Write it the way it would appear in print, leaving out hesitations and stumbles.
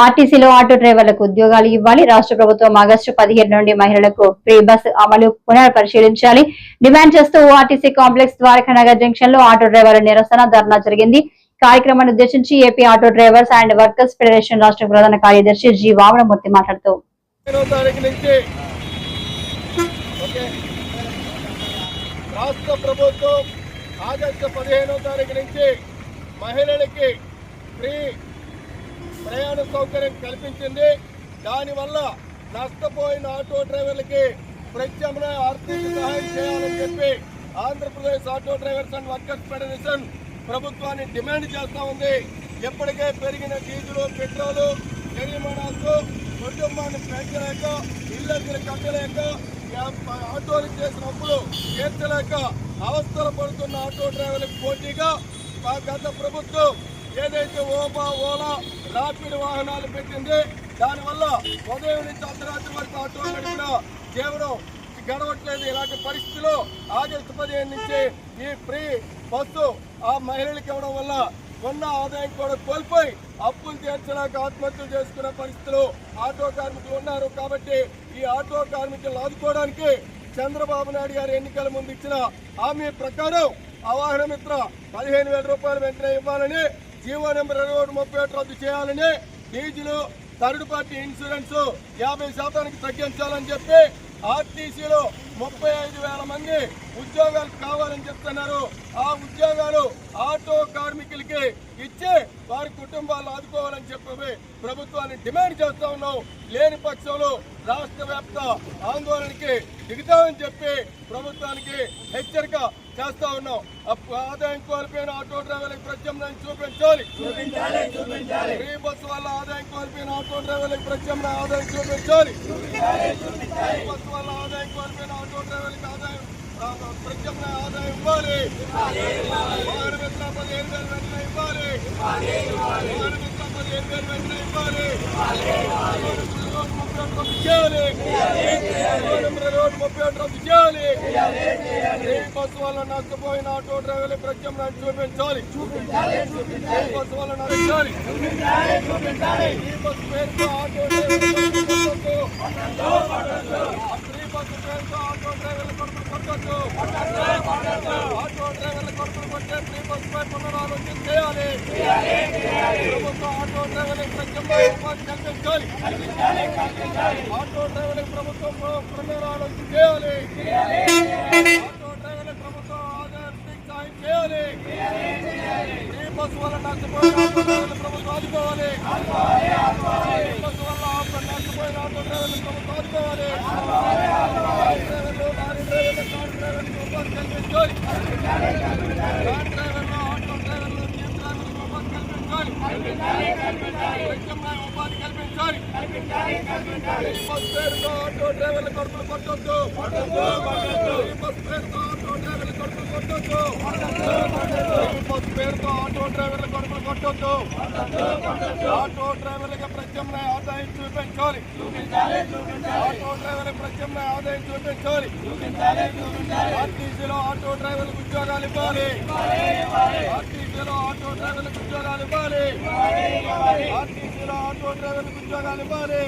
ఆర్టీసీలో ఆటో డ్రైవర్లకు ఉద్యోగాలు ఇవ్వాలి. రాష్ట్ర ప్రభుత్వం ఆగస్టు 17 నుండి మహిళలకు ఫ్రీ బస్ అమలు పునఃపరిశీలించాలి డిమాండ్ చేస్తూ ఆర్టీసీ కాంప్లెక్స్ ద్వారకానగర్ జంక్షన్ లో ఆటో డ్రైవర్ల నిరసన ధర్నా జరిగింది. కార్యక్రమాన్ని ఉద్దేశించి AP auto drivers and workers federation రాష్ట్ర ప్రధాన కార్యదర్శి జి వామనమూర్తి మాట్లాడుతూ రాష్ట్ర ప్రభుత్వం ఆగస్టు 15వ తారీఖు నుంచి మహిళలకి ఫ్రీ ప్రయాణ సౌకర్యం కల్పించింది. దానివల్ల నష్టపోయిన ఆటో డ్రైవర్లకి ప్రత్యామ్నాయ ఆర్థిక సహాయం చేయాలని చెప్పి Andhra Pradesh auto drivers and workers federation ప్రభుత్వాన్ని డిమాండ్ చేస్తూ ఉంది. ఎప్పటికే పెరిగిన డీజిల్, పెట్రోలు, జరిమానాలతో కుటుంబాన్ని పెంచలేక, ఇళ్లకు కట్టలేక, ఆటోలు చేసిన అప్పులు తీర్చలేక అవస్థలు పడుతున్న ఆటో డ్రైవర్లకు పోటీగా గత ప్రభుత్వం ఏదైతే ఓలా రాపిడ్ వాహనాలు పెట్టింది, దానివల్ల ఉదయం నుంచి అర్ధరాత్రి వరకు ఆటోలు నడిపిన జీవనం గడవట్లేదు. ఇలాంటి పరిస్థితుల్లో ఆగస్టు 15 నుంచి ఈ ఫ్రీ బస్సు ఆ మహిళలకు ఇవ్వడం వల్ల ఉన్న ఆదాయం కూడా కోల్పోయి అప్పులు తీర్చలేక ఆత్మహత్యలు చేసుకునే పరిస్థితులు ఆటో కార్మికులు ఉన్నారు. కాబట్టి ఈ ఆటో కార్మికులను ఆదుకోవడానికి చంద్రబాబు నాయుడు గారు ఎన్నికల ముందు ఇచ్చిన హామీ ప్రకారం వాహన మిత్ర 15,000 రూపాయలు వెంటనే ఇవ్వాలని, జీవో నెంబర్ 2131 రద్దు చేయాలని, డీజిల్ థర్డ్ పార్టీ ఇన్సూరెన్స్ 50% తగ్గించాలని చెప్పి ఆర్టీసీలో 35,000 మంది ఉద్యోగాలు కావాలని చెప్తున్నారు. ఆ ఉద్యోగాలు ఆటో కార్మికులకి ఇచ్చి వారి కుటుంబాలు ఆదుకోవాలని చెప్పి ప్రభుత్వాన్ని డిమాండ్ చేస్తా ఉన్నాం. లేని పక్షంలో రాష్ట్ర వ్యాప్త ఆందోళనకి దిగుతామని చెప్పి ప్రభుత్వానికి హెచ్చరిక చేస్తా ఉన్నాం. ఆదాయం కోల్పోయిన ఆటో డ్రైవర్లకు ప్రత్యామ్నాయం చూపించాలి. ఫ్రీ బస్సు వల్ల ఆదాయం కోల్పోయిన ఆటో డ్రైవర్లకు ప్రత్యామ్నాయ ఆదాయం చూపించాలి. ఫ్రీ బస్సు వల్ల ఆదాయం కోల్పోయిన ఆటో డ్రైవర్లకు ఆదాయం ప్రత్యామ్నాయ ఆదాయం ఇవ్వాలి. వాహన మిత్ర 15,000 వెంటనే ఇవ్వాలి. వాహన మిత్ర 15,000 వెంటనే ఇవ్వాలి. బస్సు వల్ల నష్టపోయిన ఆటో డ్రైవర్లు ప్రత్యామ్నాయం చూపించాలి. బస్సు వల్ల నష్టాలి. ఈ బస్సు పేరుతో ఆటో డ్రైవర్లు బస్సు పేరుతో ఆటో డ్రైవర్ల కొడుకులు కొట్టొద్దు. ఆటో డ్రైవర్ల కొడుకులు కొట్టే ఫ్రీ బస్సు పై పునరాలోచన చేయాలి. ప్రభుత్వం ఆటో డ్రైవర్లకు ప్రత్యామ్నాయ ఉపాధి కల్పించాలి. ఆటో డ్రైవర్లకు ప్రభుత్వం పునరాలోచన చేయాలి. ఆటో డ్రైవర్లకు ప్రభుత్వం ఆదాయానికి సాయం చేయాలి. ఈ బస్సు వల్ల నష్టపోయిన ఆటో డ్రైవర్లు ప్రభుత్వం ఆదుకోవాలి. ఈ బస్సు వల్ల నష్టపోయిన ఆటో డ్రైవర్లు ప్రభుత్వం ఆదుకోవాలి. డ్రైవర్లు, లారీ డ్రైవర్లు, కార్ డ్రైవర్లకు ఉపాధి కల్పించాలి. కార్ డ్రైవర్లు, ఆటో డ్రైవర్లు, జీప్ డ్రైవర్లకు ఉపాధి కల్పించాలి. ప్రత్యామ్నాయ ఉపాధి కల్పించాలి. ఈ బస్సు పేరుతో ఆటో డ్రైవర్ల కొడుకులు కొట్టొద్దు. ఈ బస్సు పేరుతో ఆటో డ్రైవర్ల కొడుకులు కొట్టొద్దు. ఈ బస్సు పేరుతో ఆటో డ్రైవర్ల కొడుకులు కొట్టొద్దు. ఆటో డ్రైవర్లకు ప్రత్యామ్నాయ ఆదాయం చూపించాలి. ఆటో డ్రైవర్లకు ప్రత్యామ్నాయ ఆదాయం చూపించాలి. ఆర్టీసీలో ఆటో డ్రైవర్లకు ఉద్యోగాలు ఇవ్వాలి. ఆర్టీసీలో ఆటో డ్రైవర్లకు ఉద్యోగాలు ఇవ్వాలి. ఆర్టీసీలో ఆటో డ్రైవర్లకు ఉద్యోగాలు ఇవ్వాలి.